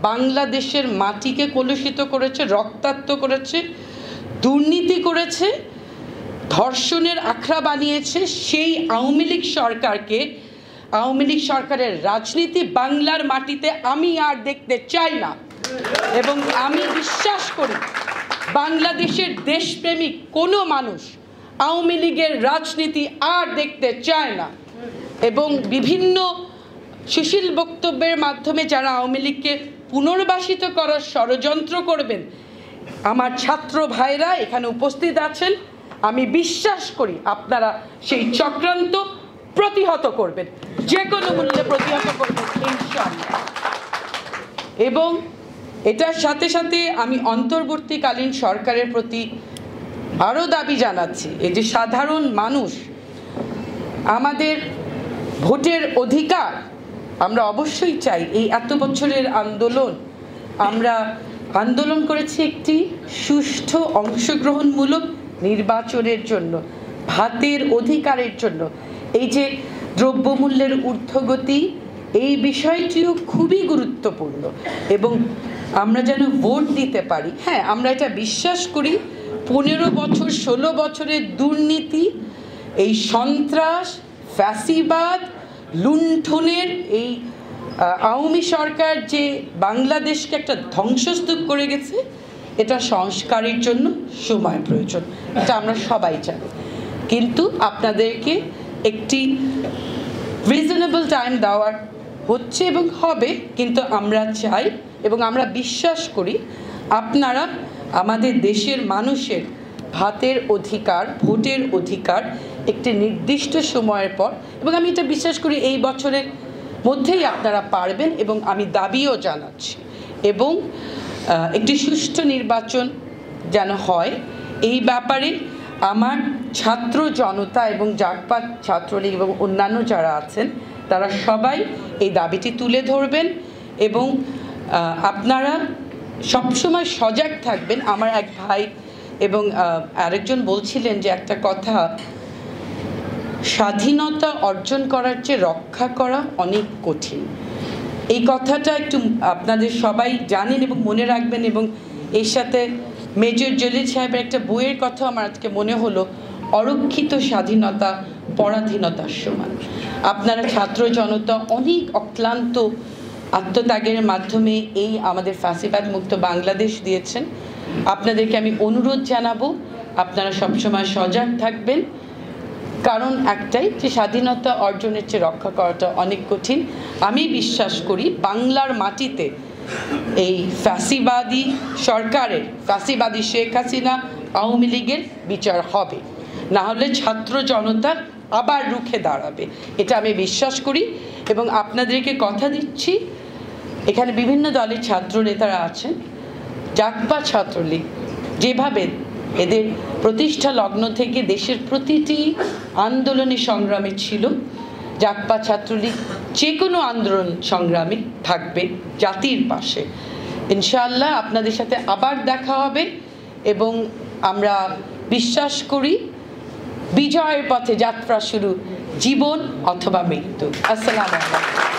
বাংলাদেশের মাটিকে কলুষিত করেছে, রক্তাক্ত করেছে, দুর্নীতি করেছে, ধর্ষণের আখড়া বানিয়েছে, সেই আওয়ামী লীগ সরকারকে, আওয়ামী লীগ সরকারের রাজনীতি বাংলার মাটিতে আমি আর দেখতে চাই না। এবং আমি বিশ্বাস করি বাংলাদেশের দেশপ্রেমিক কোনো মানুষ আওয়ামী লীগের রাজনীতি আর দেখতে চায় না। এবং বিভিন্ন সুশীল বক্তব্যের মাধ্যমে যারা আওয়ামী লীগকে পুনর্বাসিত করার ষড়যন্ত্র করবেন, আমার ছাত্র ভাইরা এখানে উপস্থিত আছেন, আমি বিশ্বাস করি আপনারা সেই চক্রান্ত প্রতিহত করবেন, যে কোনো মূল্যে প্রতিহত করবেন ইনশাআল্লাহ। এবং এটার সাথে সাথে আমি অন্তর্বর্তীকালীন সরকারের প্রতি আরও দাবি জানাচ্ছি, এই যে সাধারণ মানুষ আমাদের ভোটের অধিকার আমরা অবশ্যই চাই। এই এত বছরের আন্দোলন, আমরা আন্দোলন করেছি একটি সুষ্ঠু অংশগ্রহণমূলক নির্বাচনের জন্য, ভাতের অধিকারের জন্য। এই যে দ্রব্যমূল্যের ঊর্ধ্বগতি, এই বিষয়টিও খুবই গুরুত্বপূর্ণ। এবং আমরা যেন ভোট দিতে পারি। হ্যাঁ, আমরা এটা বিশ্বাস করি 15 বছর 16 বছরের দুর্নীতি, এই সন্ত্রাস, ফ্যাসিবাদ, লুণ্ঠনের এই আওয়ামী সরকার যে বাংলাদেশকে একটা ধ্বংসস্তূপ করে গেছে, এটা সংস্কারের জন্য সময় প্রয়োজন, এটা আমরা সবাই জানি। কিন্তু আপনাদেরকে একটি রিজনেবল টাইম দেওয়ার হচ্ছে এবং হবে, কিন্তু আমরা চাই এবং আমরা বিশ্বাস করি আপনারা আমাদের দেশের মানুষের ভাতের অধিকার, ভোটের অধিকার একটি নির্দিষ্ট সময়ের পর, এবং আমি এটা বিশ্বাস করি এই বছরের মধ্যেই আপনারা পারবেন, এবং আমি দাবিও জানাচ্ছি। এবং একটি সুষ্ঠু নির্বাচন যেন হয়, এই ব্যাপারে আমার ছাত্র জনতা এবং জাগপাত ছাত্রলীগ এবং অন্যান্য যারা আছেন তারা সবাই এই দাবিটি তুলে ধরবেন। এবং আপনারা সবসময় সজাগ থাকবেন। আমার এক ভাই এবং আরেকজন বলছিলেন যে একটা কথা, স্বাধীনতা অর্জন করার চেয়ে রক্ষা করা অনেক কঠিন। এই কথাটা একটু আপনাদের সবাই জানেন এবং মনে রাখবেন। এবং এর সাথে মেজর জলিল সাহেবের একটা বইয়ের কথা আমার আজকে মনে হলো, অরক্ষিত স্বাধীনতা পরাধীনতার সমান। আপনারা ছাত্র জনতা অনেক অক্লান্ত আত্মত্যাগের মাধ্যমে এই আমাদের ফ্যাসিবাদ মুক্ত বাংলাদেশ দিয়েছেন। আপনাদেরকে আমি অনুরোধ জানাবো, আপনারা সবসময় সজাগ থাকবেন। কারণ একটাই, যে স্বাধীনতা অর্জনের চেয়ে রক্ষা করাটা অনেক কঠিন। আমি বিশ্বাস করি বাংলার মাটিতে এই ফ্যাসিবাদী সরকারের, ফ্যাসিবাদী শেখ হাসিনা আওয়ামী লীগের বিচার হবে, না হলে ছাত্র জনতা আবার রুখে দাঁড়াবে, এটা আমি বিশ্বাস করি। এবং আপনাদেরকে কথা দিচ্ছি, এখানে বিভিন্ন দলের ছাত্র নেতারা আছেন, জাগপা ছাত্রলীগ যেভাবে এদের প্রতিষ্ঠা লগ্ন থেকে দেশের প্রতিটি আন্দোলনে সংগ্রামে ছিল, জাগপা ছাত্রলীগ যে কোনো আন্দোলন সংগ্রামে থাকবে জাতির পাশে। ইনশাআল্লাহ আপনাদের সাথে আবার দেখা হবে এবং আমরা বিশ্বাস করি বিজয়ের পথে যাত্রা শুরু, জীবন অথবা মৃত্যু। আসসালামু আলাইকুম।